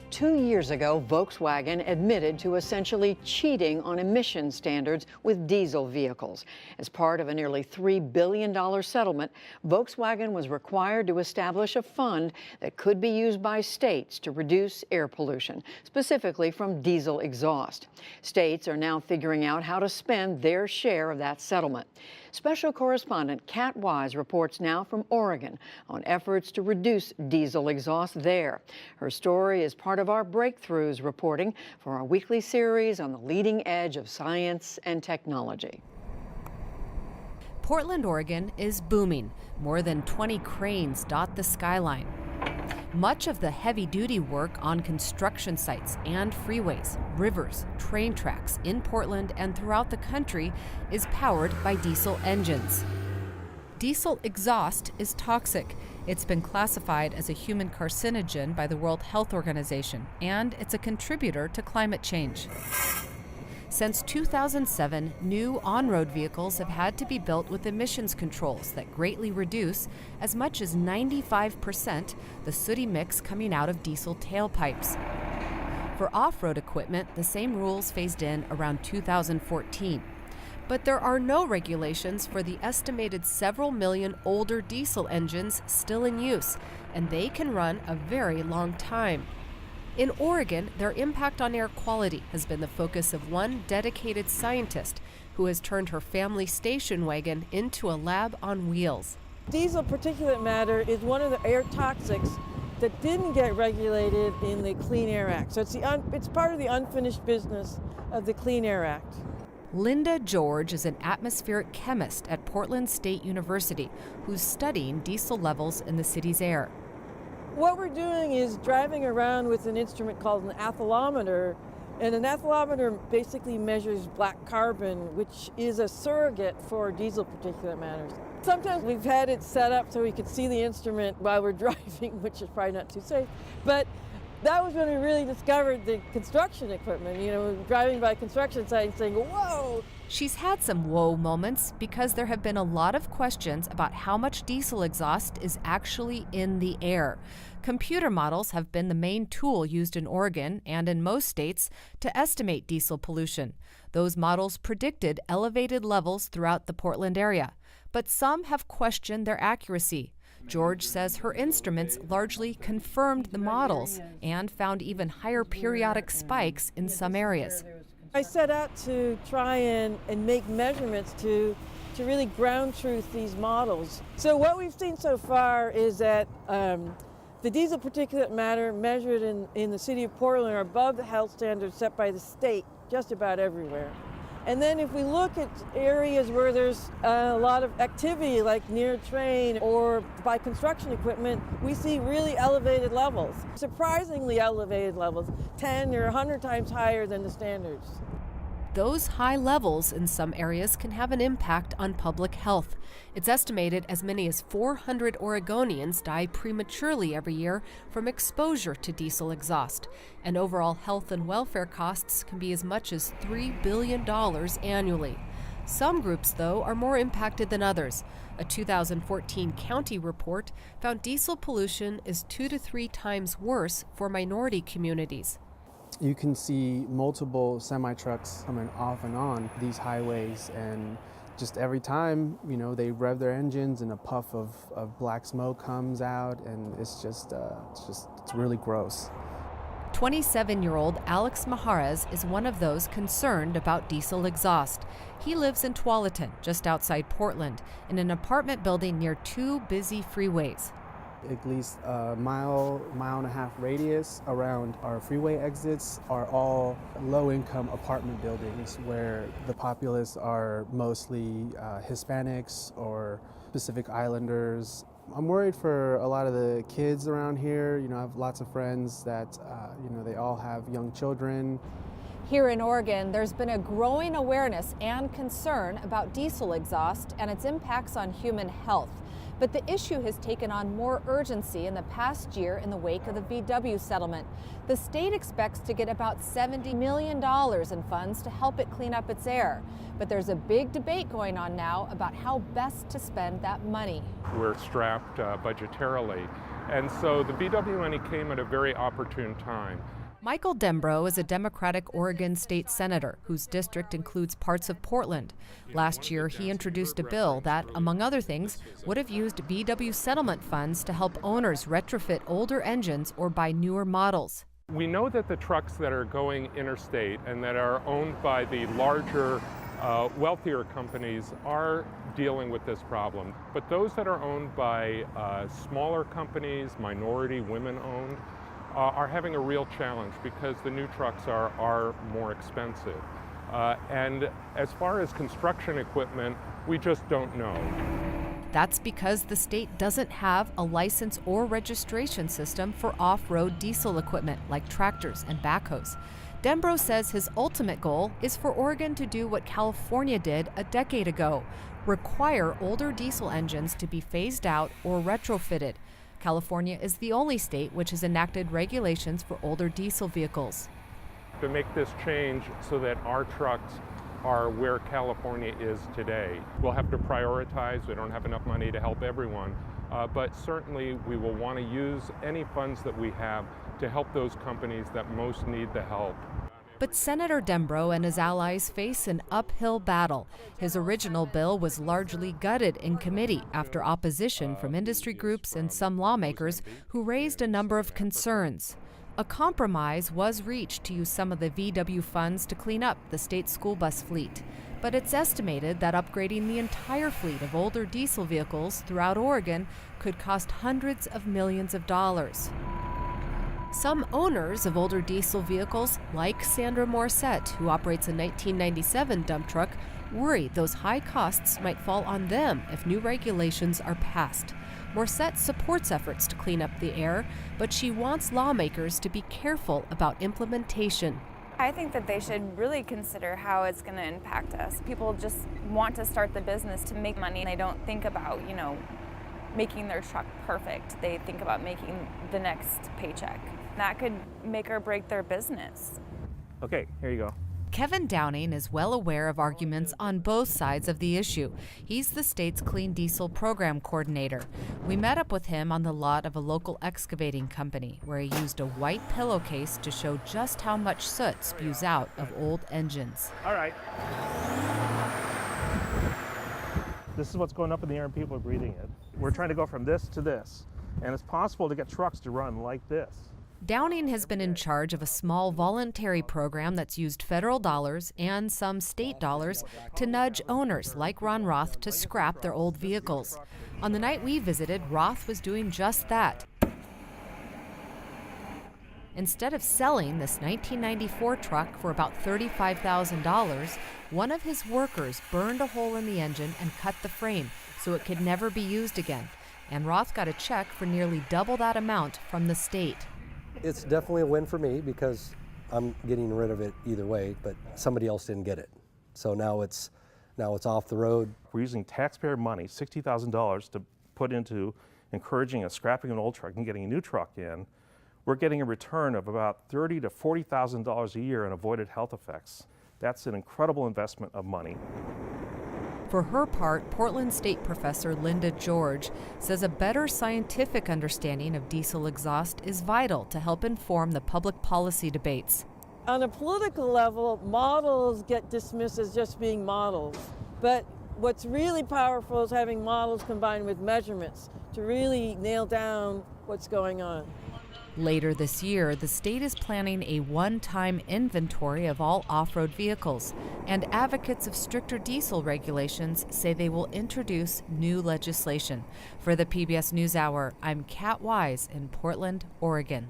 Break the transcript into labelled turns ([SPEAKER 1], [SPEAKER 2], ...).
[SPEAKER 1] 2 years ago, Volkswagen admitted to essentially cheating on emission standards with diesel vehicles. As part of a nearly $3 billion settlement, Volkswagen was required to establish a fund that could be used by states to reduce air pollution, specifically from diesel exhaust. States are now figuring out how to spend their share of that settlement. Special correspondent Kat Wise reports now from Oregon on efforts to reduce diesel exhaust there. Her story is part of our Breakthroughs reporting for our weekly series on the leading edge of science and technology.
[SPEAKER 2] Portland, Oregon is booming. More than 20 cranes dot the skyline. Much of the heavy-duty work on construction sites and freeways, rivers, train tracks in Portland and throughout the country is powered by diesel engines. Diesel exhaust is toxic. It's been classified as a human carcinogen by the World Health Organization, and it's a contributor to climate change. Since 2007, new on-road vehicles have had to be built with emissions controls that greatly reduce as much as 95% the sooty mix coming out of diesel tailpipes. For off-road equipment, the same rules phased in around 2014. But there are no regulations for the estimated several million older diesel engines still in use, and they can run a very long time. In Oregon, their impact on air quality has been the focus of one dedicated scientist who has turned her family station wagon into a lab on wheels.
[SPEAKER 3] Diesel particulate matter is one of the air toxics that didn't get regulated in the Clean Air Act. So it's part of the unfinished business of the Clean Air Act.
[SPEAKER 2] Linda George is an atmospheric chemist at Portland State University who's studying diesel levels in the city's air.
[SPEAKER 3] What we're doing is driving around with an instrument called an aethylometer, and an aethylometer basically measures black carbon, which is a surrogate for diesel particulate matters. Sometimes we've had it set up so we could see the instrument while we're driving, which is probably not too safe, but that was when we really discovered the construction equipment. You know, driving by construction sites saying, whoa!
[SPEAKER 2] She's had some whoa moments because there have been a lot of questions about how much diesel exhaust is actually in the air. Computer models have been the main tool used in Oregon and in most states to estimate diesel pollution. Those models predicted elevated levels throughout the Portland area, but some have questioned their accuracy. George says her instruments largely confirmed the models and found even higher periodic spikes in some areas.
[SPEAKER 3] I set out to try and make measurements to really ground truth these models. So what we've seen so far is that the diesel particulate matter measured in the city of Portland are above the health standards set by the state just about everywhere. And then if we look at areas where there's a lot of activity, like near a train or by construction equipment, we see really elevated levels, surprisingly elevated levels, 10 or 100 times higher than the standards.
[SPEAKER 2] Those high levels in some areas can have an impact on public health. It's estimated as many as 400 Oregonians die prematurely every year from exposure to diesel exhaust, and overall health and welfare costs can be as much as $3 billion annually. Some groups, though, are more impacted than others. A 2014 county report found diesel pollution is 2 to 3 times worse for minority communities.
[SPEAKER 4] You can see multiple semi-trucks coming off and on these highways, and just every time, you know, they rev their engines and a puff of black smoke comes out, and it's really gross.
[SPEAKER 2] 27-year-old Alex Maharas is one of those concerned about diesel exhaust. He lives in Tualatin, just outside Portland, in an apartment building near 2 busy freeways.
[SPEAKER 4] At least a mile and a half radius around our freeway exits are all low-income apartment buildings where the populace are mostly Hispanics or Pacific Islanders. I'm worried for a lot of the kids around here. You know, I have lots of friends that, they all have young children.
[SPEAKER 5] Here in Oregon, there's been a growing awareness and concern about diesel exhaust and its impacts on human health. But the issue has taken on more urgency in the past year in the wake of the VW settlement. The state expects to get about $70 million in funds to help it clean up its air. But there's a big debate going on now about how best to spend that money.
[SPEAKER 6] We're strapped budgetarily And so the VW money came at a very opportune time.
[SPEAKER 2] Michael Dembrow is a Democratic Oregon state senator whose district includes parts of Portland. Last year, he introduced a bill that, among other things, would have used VW settlement funds to help owners retrofit older engines or buy newer models.
[SPEAKER 6] We know that the trucks that are going interstate and that are owned by the larger, wealthier companies are dealing with this problem. But those that are owned by smaller companies, minority, women-owned, are having a real challenge because the new trucks are more expensive. And as far as construction equipment, we just don't know.
[SPEAKER 2] That's because the state doesn't have a license or registration system for off-road diesel equipment like tractors and backhoes. Dembrow says his ultimate goal is for Oregon to do what California did a decade ago, require older diesel engines to be phased out or retrofitted. California is the only state which has enacted regulations for older diesel vehicles.
[SPEAKER 6] To make this change so that our trucks are where California is today, we'll have to prioritize. We don't have enough money to help everyone, but certainly we will want to use any funds that we have to help those companies that most need the help.
[SPEAKER 2] But Senator Dembrow and his allies face an uphill battle. His original bill was largely gutted in committee after opposition from industry groups and some lawmakers who raised a number of concerns. A compromise was reached to use some of the VW funds to clean up the state school bus fleet. But it's estimated that upgrading the entire fleet of older diesel vehicles throughout Oregon could cost hundreds of millions of dollars. Some owners of older diesel vehicles, like Sandra Morissette, who operates a 1997 dump truck, worry those high costs might fall on them if new regulations are passed. Morissette supports efforts to clean up the air, but she wants lawmakers to be careful about implementation.
[SPEAKER 7] I think that they should really consider how it's going to impact us. People just want to start the business to make money. They don't think about, making their truck perfect. They think about making the next paycheck. That could make or break their business.
[SPEAKER 8] Okay, here you go.
[SPEAKER 2] Kevin Downing is well aware of arguments on both sides of the issue. He's the state's clean diesel program coordinator. We met up with him on the lot of a local excavating company where he used a white pillowcase to show just how much soot spews out of old engines.
[SPEAKER 8] All right. This is what's going up in the air and people are breathing it. We're trying to go from this to this, and it's possible to get trucks to run like this.
[SPEAKER 2] Downing has been in charge of a small voluntary program that's used federal dollars and some state dollars to nudge owners like Ron Roth to scrap their old vehicles. On the night we visited, Roth was doing just that. Instead of selling this 1994 truck for about $35,000, one of his workers burned a hole in the engine and cut the frame so it could never be used again. And Roth got a check for nearly double that amount from the state.
[SPEAKER 9] It's definitely a win for me because I'm getting rid of it either way, but somebody else didn't get it. So now it's off the road.
[SPEAKER 8] We're using taxpayer money, $60,000, to put into encouraging a scrapping an old truck and getting a new truck in. We're getting a return of about $30,000 to $40,000 a year in avoided health effects. That's an incredible investment of money.
[SPEAKER 2] For her part, Portland State professor Linda George says a better scientific understanding of diesel exhaust is vital to help inform the public policy debates.
[SPEAKER 3] On a political level, models get dismissed as just being models. But what's really powerful is having models combined with measurements to really nail down what's going on.
[SPEAKER 2] Later this year, the state is planning a one-time inventory of all off-road vehicles, and advocates of stricter diesel regulations say they will introduce new legislation. For the PBS NewsHour, I'm Kat Wise in Portland, Oregon.